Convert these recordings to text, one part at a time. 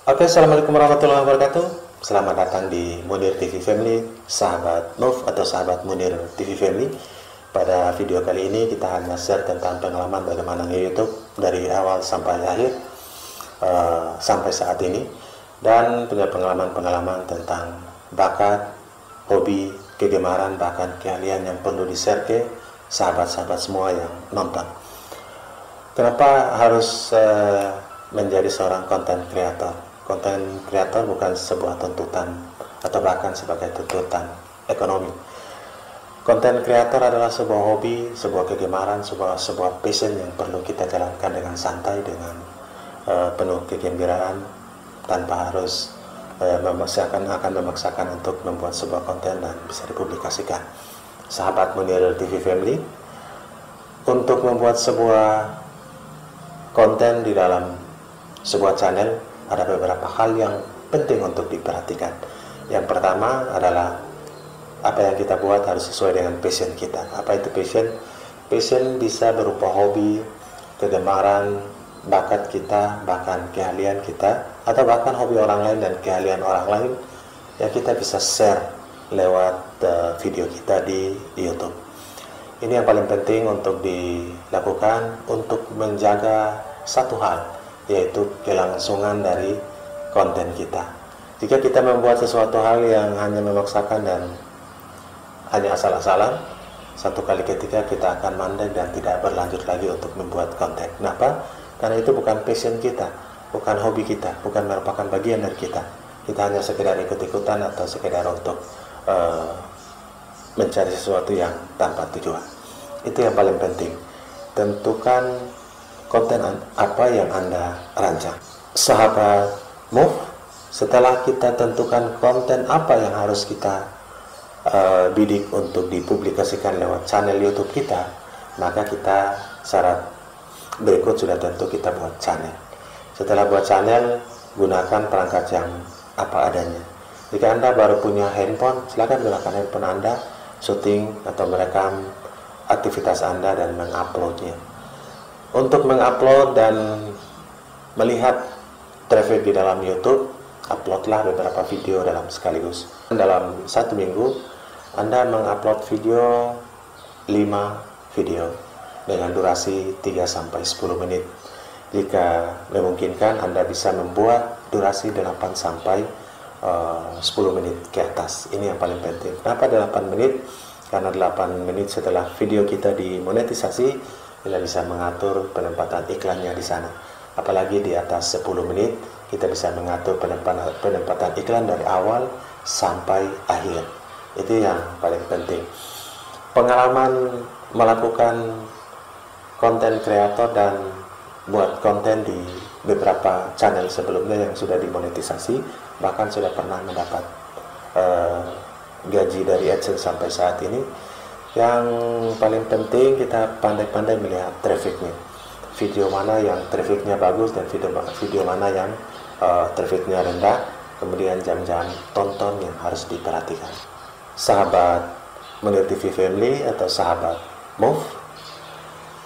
Oke, assalamualaikum warahmatullahi wabarakatuh. Selamat datang di Munir TV Family, sahabat Move atau sahabat Munir TV Family. Pada video kali ini kita akan share tentang pengalaman bagaimana nge-YouTube dari awal sampai akhir sampai saat ini, dan punya pengalaman-pengalaman tentang bakat, hobi, kegemaran, bahkan keahlian yang perlu di-share ke sahabat-sahabat semua yang nonton. Kenapa harus menjadi seorang konten kreator? Konten kreator bukan sebuah tuntutan atau bahkan sebagai tuntutan ekonomi. Konten kreator adalah sebuah hobi, sebuah kegemaran, sebuah passion yang perlu kita jalankan dengan santai, dengan penuh kegembiraan, tanpa harus akan memaksakan untuk membuat sebuah konten dan bisa dipublikasikan. Sahabat Munir TV Family, untuk membuat sebuah konten di dalam sebuah channel ada beberapa hal yang penting untuk diperhatikan. Yang pertama adalah apa yang kita buat harus sesuai dengan passion kita. Apa itu passion? Passion bisa berupa hobi, kegemaran, bakat kita, bahkan keahlian kita, atau bahkan hobi orang lain dan keahlian orang lain yang kita bisa share lewat video kita di YouTube. Ini yang paling penting untuk dilakukan untuk menjaga satu hal, yaitu kelangsungan dari konten kita. Jika kita membuat sesuatu hal yang hanya memaksakan dan hanya asal-asalan, satu kali ketika kita akan mandek dan tidak berlanjut lagi untuk membuat konten. Kenapa? Karena itu bukan passion kita, bukan hobi kita, bukan merupakan bagian dari kita. Kita hanya sekedar ikut-ikutan atau sekedar untuk mencari sesuatu yang tanpa tujuan. Itu yang paling penting. Tentukan konten apa yang Anda rancang. Sahabat Move, setelah kita tentukan konten apa yang harus kita bidik untuk dipublikasikan lewat channel YouTube kita, maka kita syarat berikut sudah tentu kita buat channel. Setelah buat channel, gunakan perangkat yang apa adanya. Jika Anda baru punya handphone, silakan gunakan handphone Anda, syuting atau merekam aktivitas Anda dan menguploadnya. Untuk mengupload dan melihat traffic di dalam YouTube, uploadlah beberapa video dalam sekaligus. Dalam satu minggu, Anda mengupload video 5 video dengan durasi 3-10 menit. Jika memungkinkan, Anda bisa membuat durasi 8-10 menit ke atas. Ini yang paling penting. Kenapa 8 menit? Karena 8 menit setelah video kita dimonetisasi, kita bisa mengatur penempatan iklannya di sana. Apalagi di atas 10 menit, kita bisa mengatur penempatan iklan dari awal sampai akhir. Itu yang paling penting. Pengalaman melakukan konten kreator dan buat konten di beberapa channel sebelumnya yang sudah dimonetisasi, bahkan sudah pernah mendapat gaji dari AdSense sampai saat ini. Yang paling penting kita pandai-pandai melihat trafficnya. Video mana yang trafficnya bagus dan video mana yang trafficnya rendah. Kemudian jam-jam tonton yang harus diperhatikan. Sahabat Munir TV Family atau sahabat Move,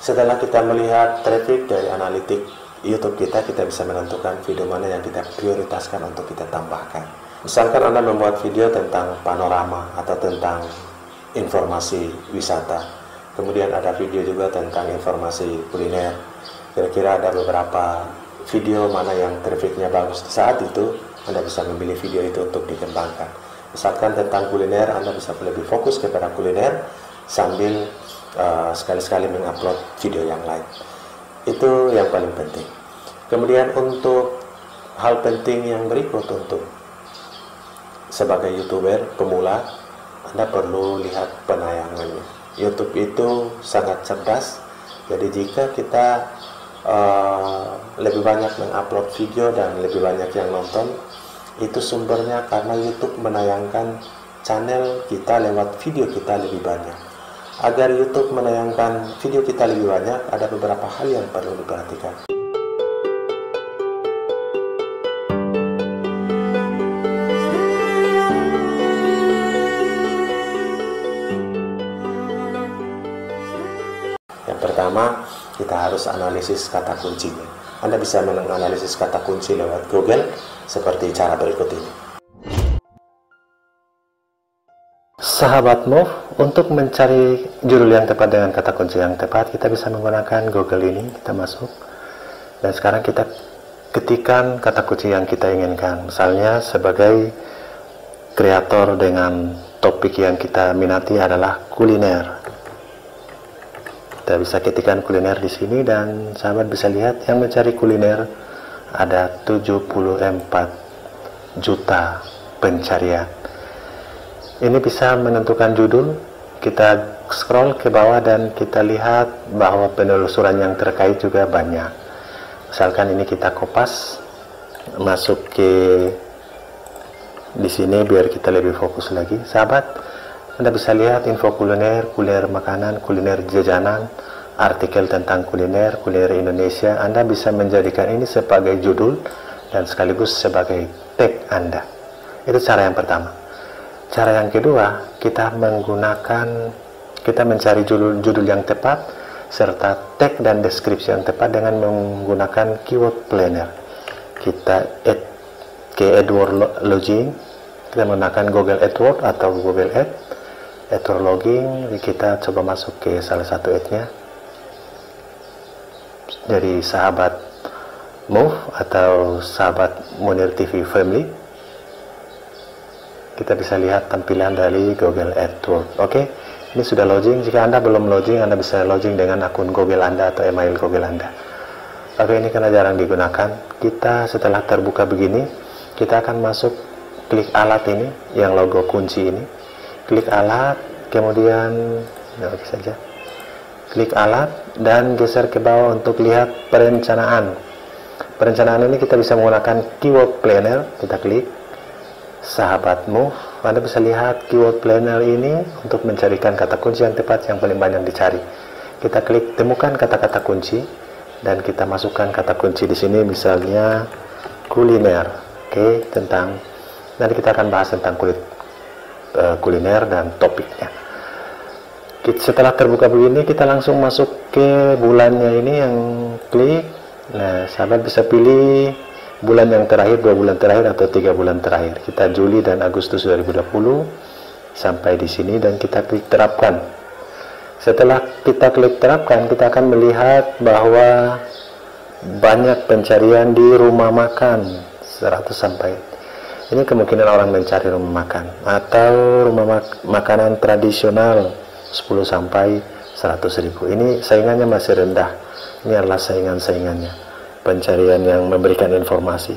setelah kita melihat traffic dari analitik YouTube kita bisa menentukan video mana yang kita prioritaskan untuk kita tambahkan. Misalkan Anda membuat video tentang panorama atau tentang informasi wisata, kemudian ada video juga tentang informasi kuliner. Kira-kira ada beberapa video mana yang trafficnya bagus. Saat itu Anda bisa memilih video itu untuk dikembangkan. Misalkan tentang kuliner, Anda bisa lebih fokus kepada kuliner sambil sekali-sekali mengupload video yang lain. Itu yang paling penting. Kemudian untuk hal penting yang berikut, untuk sebagai YouTuber pemula, Anda perlu lihat penayangannya. YouTube itu sangat cerdas. Jadi jika kita lebih banyak mengupload video dan lebih banyak yang nonton, itu sumbernya karena YouTube menayangkan channel kita lewat video kita lebih banyak. Agar YouTube menayangkan video kita lebih banyak, ada beberapa hal yang perlu diperhatikan. Yang pertama, kita harus analisis kata kuncinya. Anda bisa menganalisis kata kunci lewat Google seperti cara berikut ini. Sahabat Move, untuk mencari judul yang tepat dengan kata kunci yang tepat, kita bisa menggunakan Google ini. Kita masuk, dan sekarang kita ketikkan kata kunci yang kita inginkan. Misalnya sebagai kreator dengan topik yang kita minati adalah kuliner. Kita bisa ketikkan kuliner di sini, dan sahabat bisa lihat yang mencari kuliner ada 74 juta pencarian. Ini bisa menentukan judul. Kita scroll ke bawah dan kita lihat bahwa penelusuran yang terkait juga banyak. Misalkan ini kita kopas masuk ke di sini biar kita lebih fokus lagi. Sahabat, Anda bisa lihat info kuliner, kuliner makanan, kuliner jajanan, artikel tentang kuliner, kuliner Indonesia. Anda bisa menjadikan ini sebagai judul dan sekaligus sebagai tag Anda. Itu cara yang pertama. Cara yang kedua, kita mencari judul yang tepat serta tag dan deskripsi yang tepat dengan menggunakan keyword planner. Kita add ke AdWords login, kita menggunakan Google AdWords atau Google AdWords login. Kita coba masuk ke salah satu ad-nya dari sahabat Move atau sahabat Munir TV Family. Kita bisa lihat tampilan dari Google AdWords. Oke, ini sudah login. Jika Anda belum login, Anda bisa login dengan akun Google Anda atau email Google Anda. Oke, ini karena jarang digunakan. Kita setelah terbuka begini, kita akan masuk, klik alat ini, yang logo kunci ini. Klik alat, kemudian oke saja. Klik alat dan geser ke bawah untuk lihat perencanaan. Perencanaan ini kita bisa menggunakan keyword planner. Kita klik. Sahabat Move, Anda bisa lihat keyword planner ini untuk mencarikan kata kunci yang tepat yang paling banyak dicari. Kita klik temukan kata-kata kunci dan kita masukkan kata kunci di sini, misalnya kuliner. Oke, nanti kita akan bahas tentang kuliner dan topiknya. Setelah terbuka begini, kita langsung masuk ke bulannya ini, yang klik. Nah, sahabat bisa pilih bulan yang terakhir, 2 bulan terakhir atau 3 bulan terakhir. Kita Juli dan Agustus 2020 sampai di sini, dan kita klik terapkan. Setelah kita klik terapkan, kita akan melihat bahwa banyak pencarian di rumah makan, 100 sampai. Ini kemungkinan orang mencari rumah makan atau rumah makanan tradisional 10 sampai 100.000. Ini saingannya masih rendah. Ini adalah saingannya. Pencarian yang memberikan informasi.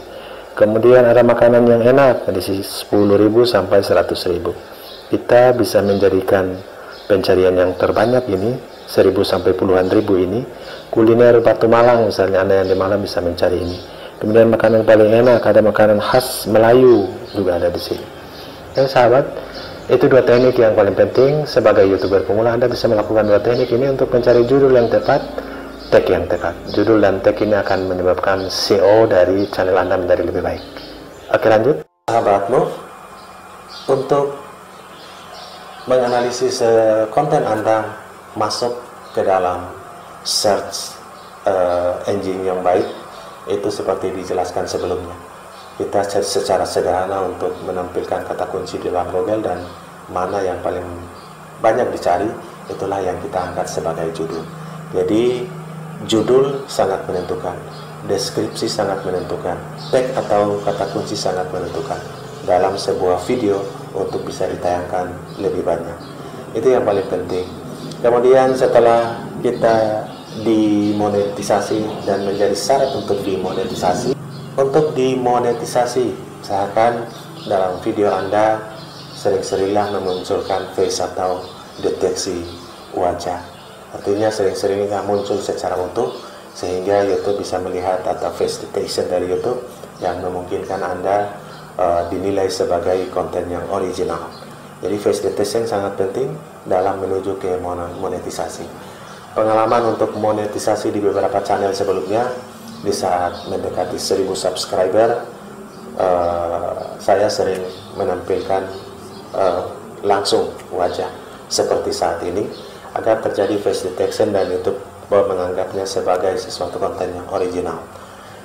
Kemudian ada makanan yang enak, di sini 10.000 sampai 100.000. Kita bisa menjadikan pencarian yang terbanyak ini 1.000 sampai puluhan ribu ini kuliner Batu Malang, misalnya Anda yang di Malang bisa mencari ini. Kemudian makanan paling enak, ada makanan khas Melayu juga ada di sini. Ya sahabat, itu 2 teknik yang paling penting. Sebagai YouTuber pemula, Anda bisa melakukan 2 teknik ini untuk mencari judul yang tepat, tag yang tepat. Judul dan tag ini akan menyebabkan SEO dari channel Anda menjadi lebih baik. Oke, lanjut. Sahabatmu, untuk menganalisis konten Anda masuk ke dalam search engine yang baik, itu seperti dijelaskan sebelumnya. Kita secara sederhana untuk menampilkan kata kunci di dalam Google, dan mana yang paling banyak dicari, itulah yang kita angkat sebagai judul. Jadi judul sangat menentukan, deskripsi sangat menentukan, tag atau kata kunci sangat menentukan dalam sebuah video untuk bisa ditayangkan lebih banyak. Itu yang paling penting. Kemudian setelah kita dimonetisasi dan menjadi syarat untuk dimonetisasi, misalkan dalam video Anda sering-seringlah memunculkan face atau deteksi wajah. Artinya sering-seringnya muncul secara utuh, sehingga YouTube bisa melihat atau face detection dari YouTube yang memungkinkan Anda dinilai sebagai konten yang original. Jadi face detection sangat penting dalam menuju ke monetisasi. Pengalaman untuk monetisasi di beberapa channel sebelumnya, di saat mendekati 1000 subscriber, saya sering menampilkan langsung wajah seperti saat ini, agar terjadi face detection dan YouTube menganggapnya sebagai sesuatu konten yang original.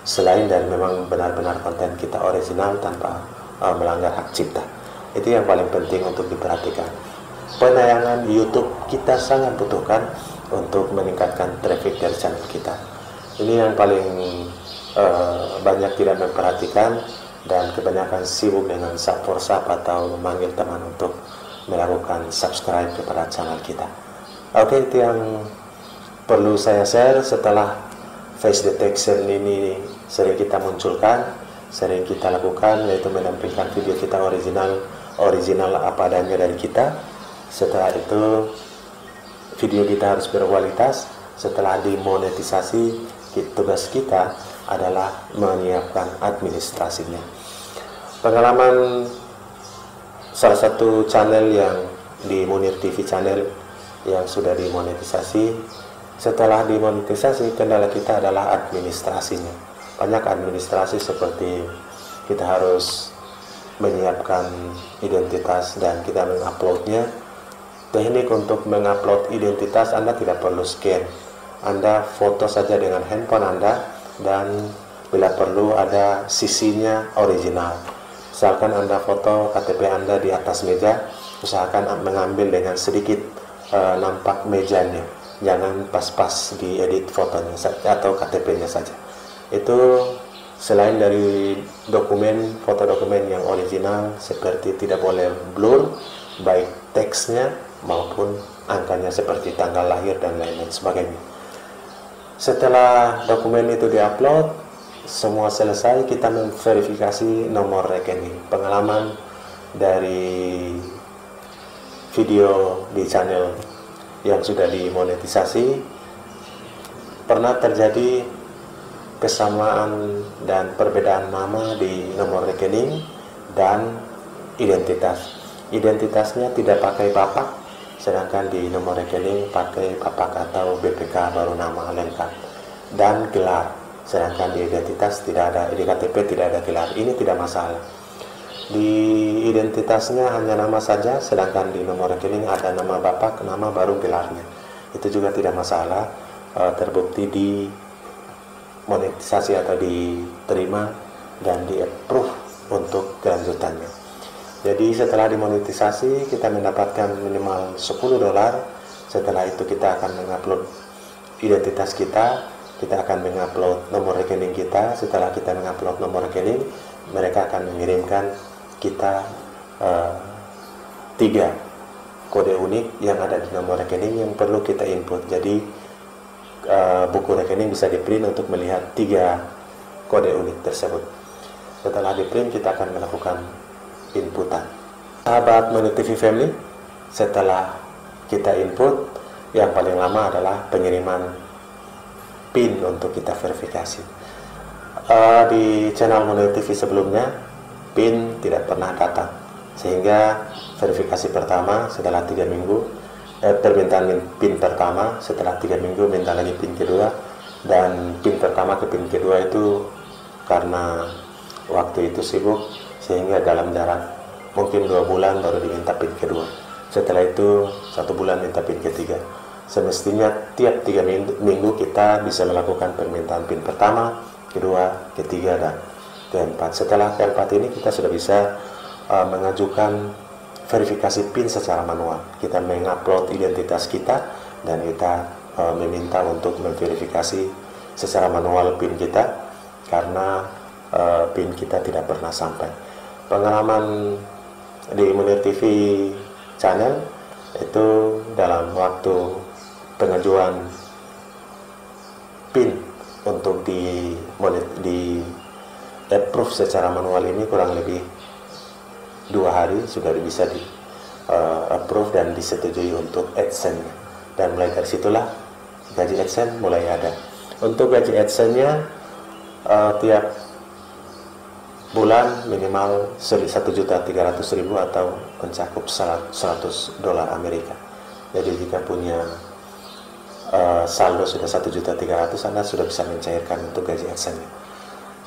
selain dari memang benar-benar konten kita original tanpa melanggar hak cipta. Itu yang paling penting untuk diperhatikan. Penayangan YouTube kita sangat butuhkan untuk meningkatkan traffic dari channel kita. Ini yang paling banyak tidak memperhatikan, dan kebanyakan sibuk dengan sub atau memanggil teman untuk melakukan subscribe kepada channel kita. Oke, itu yang perlu saya share. Setelah face detection ini sering kita munculkan, sering kita lakukan, yaitu menampilkan video kita original apa adanya dari kita. Setelah itu video kita harus berkualitas. Setelah dimonetisasi, tugas kita adalah menyiapkan administrasinya. Pengalaman salah satu channel yang di Munir TV channel yang sudah dimonetisasi, setelah dimonetisasi kendala kita adalah administrasinya. Banyak administrasi seperti kita harus menyiapkan identitas dan kita menguploadnya. Teknik untuk mengupload identitas, Anda tidak perlu scan, Anda foto saja dengan handphone Anda, dan bila perlu ada sisinya original. Misalkan Anda foto KTP Anda di atas meja, usahakan mengambil dengan sedikit nampak mejanya, jangan pas-pas diedit fotonya atau KTP-nya saja. Itu selain dari dokumen, foto dokumen yang original, seperti tidak boleh blur, baik teksnya maupun angkanya seperti tanggal lahir dan lain-lain sebagainya. Setelah dokumen itu diupload, semua selesai, kita memverifikasi nomor rekening. Pengalaman dari video di channel yang sudah dimonetisasi, pernah terjadi kesamaan dan perbedaan nama di nomor rekening dan identitas. Identitasnya tidak pakai bapak, sedangkan di nomor rekening pakai bapak atau BPK baru nama lengkap, dan gelar, sedangkan di identitas tidak ada, di KTP tidak ada gelar. Ini tidak masalah. Di identitasnya hanya nama saja, sedangkan di nomor rekening ada nama bapak, nama baru gelarnya. Itu juga tidak masalah, terbukti di monetisasi atau diterima dan di approve untuk kelanjutannya. Jadi setelah dimonetisasi kita mendapatkan minimal $10. Setelah itu kita akan mengupload identitas kita akan mengupload nomor rekening kita. Setelah kita mengupload nomor rekening, mereka akan mengirimkan kita 3 kode unik yang ada di nomor rekening yang perlu kita input. Jadi buku rekening bisa di-print untuk melihat 3 kode unik tersebut. Setelah di-print, kita akan melakukan inputan. Sahabat Munir TV Family, setelah kita input, yang paling lama adalah pengiriman PIN untuk kita verifikasi. Di channel Munir TV sebelumnya, PIN tidak pernah datang, sehingga verifikasi pertama setelah 3 minggu, permintaan PIN pertama, setelah 3 minggu minta lagi PIN kedua, dan PIN pertama ke PIN kedua itu karena waktu itu sibuk, sehingga dalam jarak mungkin 2 bulan baru diminta PIN kedua. Setelah itu 1 bulan minta PIN ketiga. Semestinya tiap 3 minggu kita bisa melakukan permintaan PIN pertama, kedua, ketiga, dan keempat. Setelah keempat ini kita sudah bisa mengajukan verifikasi PIN secara manual. Kita mengupload identitas kita dan kita meminta untuk memverifikasi secara manual PIN kita, karena PIN kita tidak pernah sampai. Pengalaman di Munir TV channel itu dalam waktu pengajuan PIN untuk di approve secara manual ini kurang lebih 2 hari sudah bisa di approve dan disetujui untuk AdSense. Dan mulai dari situlah gaji AdSense mulai ada. Untuk gaji AdSense-nya tiap bulan minimal $1.300.000 atau mencakup $100 Amerika. Jadi jika punya saldo sudah $1.300.000, Anda sudah bisa mencairkan untuk gaji AdSense.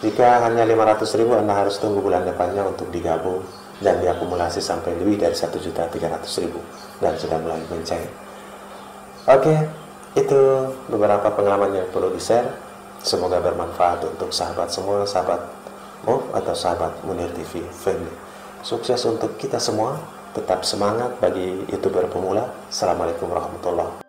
Jika hanya $500.000, Anda harus tunggu bulan depannya untuk digabung dan diakumulasi sampai lebih dari $1.300.000 dan sudah mulai mencair. Oke, itu beberapa pengalaman yang perlu di-share. Semoga bermanfaat untuk sahabat semua, sahabat Move atau sahabat Munir TV Family. Sukses untuk kita semua, tetap semangat bagi YouTuber pemula. Assalamualaikum warahmatullahi wabarakatuh.